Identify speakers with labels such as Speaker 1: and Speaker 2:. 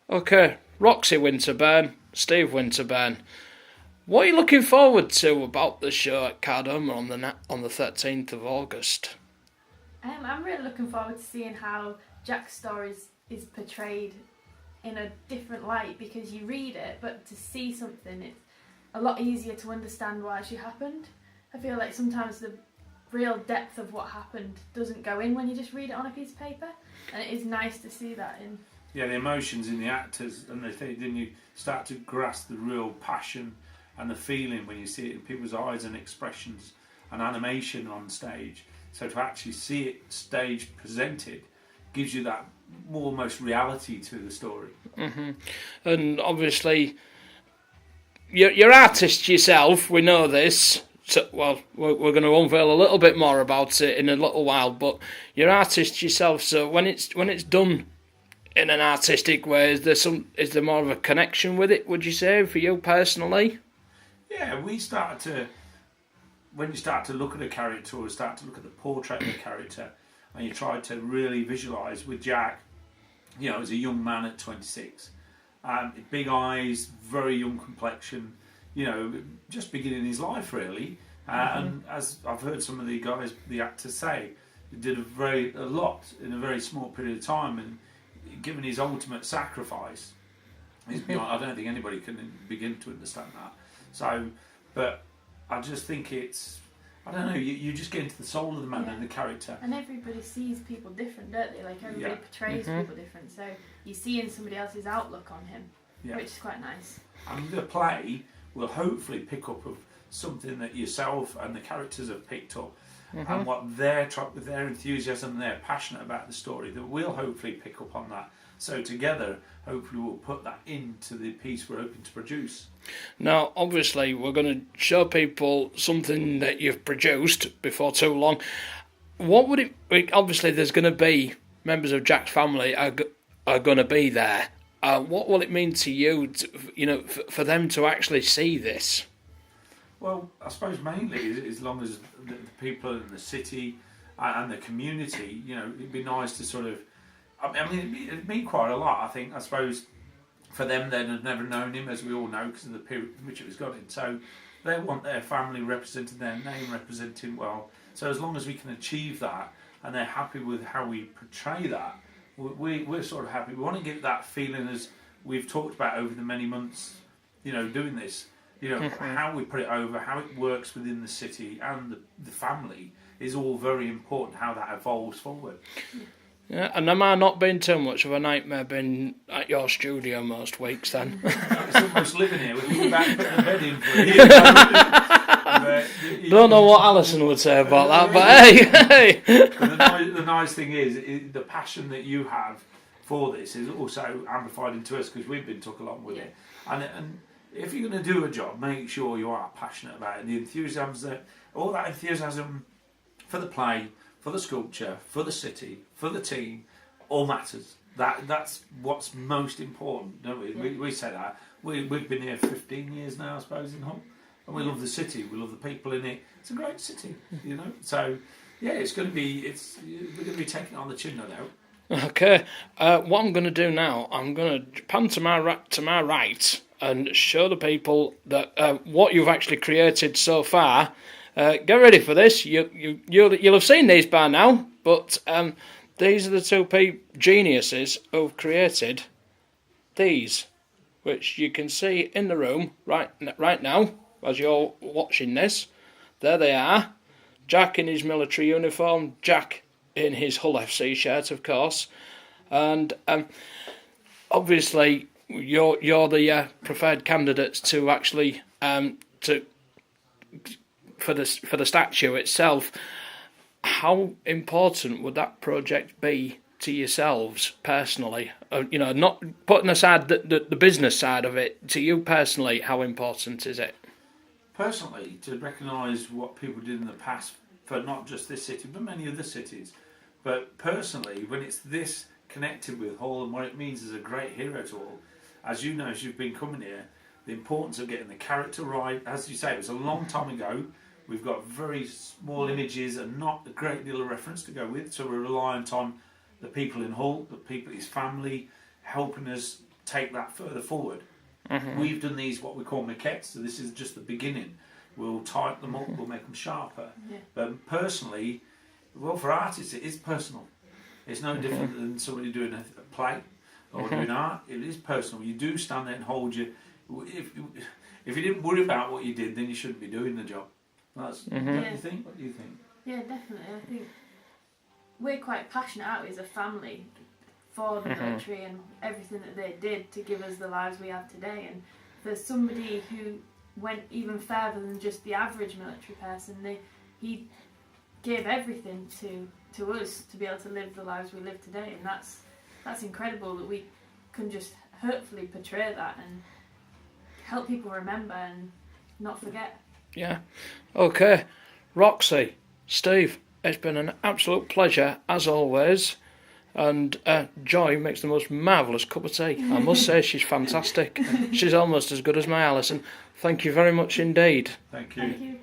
Speaker 1: Okay, Roxy Winterburn, Steve Winterburn. What are you looking forward to about the show at Cardoma on the 13th of August?
Speaker 2: I'm really looking forward to seeing how Jack's story is portrayed in a different light, because you read it, but to see something, it's a lot easier to understand why she happened. I feel like sometimes the real depth of what happened doesn't go in when you just read it on a piece of paper, and it is nice to see that in.
Speaker 3: Yeah, the emotions in the actors, and then you start to grasp the real passion and the feeling when you see it in people's eyes and expressions and animation on stage. So to actually see it stage presented gives you that almost reality to the story.
Speaker 1: Mm-hmm. And obviously, you're artist yourself. We know this. So, well, we're going to unveil a little bit more about it in a little while. But you're artist yourself. So when it's done in an artistic way, is there more of a connection with it? Would you say, for you personally?
Speaker 3: Yeah, when you start to look at a character or start to look at the portrait of a character, and you try to really visualise with Jack, as a young man at 26, big eyes, very young complexion, just beginning his life really. And as I've heard some of the actors say, he did a lot in a very small period of time, and given his ultimate sacrifice, I don't think anybody can begin to understand that. So, but I just think I don't know, you just get into the soul of the man and the character.
Speaker 2: And everybody sees people different, don't they? Like, everybody portrays people different, so you see in somebody else's outlook on him, which is quite nice.
Speaker 3: And the play will hopefully pick up of something that yourself and the characters have picked up, and what their enthusiasm, they're passionate about the story, that we'll hopefully pick up on that. So together, hopefully we'll put that into the piece we're hoping to produce.
Speaker 1: Now, obviously, we're going to show people something that you've produced before too long. What would it... Obviously, there's going to be members of Jack's family are going to be there. What will it mean to you, for them to actually see this?
Speaker 3: Well, I suppose mainly as long as the people in the city and the community, it'd be nice to sort of... I mean, it'd mean quite a lot, I suppose, for them. They'd have never known him, as we all know, because of the period in which it was got in. So they want their family represented, their name represented well. So as long as we can achieve that, and they're happy with how we portray that, we're sort of happy. We want to give that feeling, as we've talked about over the many months, doing this, how we put it over, how it works within the city and the family is all very important, how that evolves forward.
Speaker 1: Yeah, and am I not been too much of a nightmare being at your studio most weeks then?
Speaker 3: It's almost living here. We've been back putting a bed in for a year.
Speaker 1: Don't know what Alison would say about that, but hey.
Speaker 3: The nice thing is the passion that you have for this is also amplified into us, because we've been took along with it. And if you're going to do a job, make sure you are passionate about it. The enthusiasm, all that enthusiasm for the play, for the sculpture, for the city, for the team, all matters. That's what's most important, don't we? Yeah. We say that. We've been here 15 years now, I suppose, in Hull, and we love the city. We love the people in it. It's a great city, So, yeah, we're going to be taking it on the chin, no doubt.
Speaker 1: Okay. What I'm going to do now, I'm going to pan to my right and show the people that what you've actually created so far. Get ready for this. You'll have seen these by now, but these are the two geniuses who've created these, which you can see in the room right now as you're watching this. There they are. Jack in his military uniform, Jack in his Hull FC shirt, of course, and obviously you're the preferred candidates to actually for the statue itself. How important would that project be to yourselves personally? Not putting aside the business side of it, to you personally, how important is it?
Speaker 3: Personally, to recognise what people did in the past for not just this city, but many other cities. But personally, when it's this connected with Hull and what it means as a great hero to all, as you know, as you've been coming here, the importance of getting the character right. As you say, it was a long time ago. We've got very small images and not a great deal of reference to go with, so we're reliant on the people in Hull, the people, his family, helping us take that further forward. We've done these what we call maquettes, so this is just the beginning. We'll tighten them up, we'll make them sharper.
Speaker 2: Yeah.
Speaker 3: But personally, well, for artists, it is personal. It's no different than somebody doing a play or doing art. It is personal. You do stand there and hold your. If you didn't worry about what you did, then you shouldn't be doing the job. That's don't you think? What do you think?
Speaker 2: Yeah, definitely. I think we're quite passionate out as a family for the military and everything that they did to give us the lives we have today. And for somebody who went even further than just the average military person, he gave everything to us to be able to live the lives we live today, and that's incredible that we can just hopefully portray that and help people remember and not forget.
Speaker 1: Yeah. Okay. Roxy, Steve, it's been an absolute pleasure as always. And Joy makes the most marvellous cup of tea. I must say she's fantastic. She's almost as good as my Alison. Thank you very much indeed.
Speaker 3: Thank you.
Speaker 2: Thank you.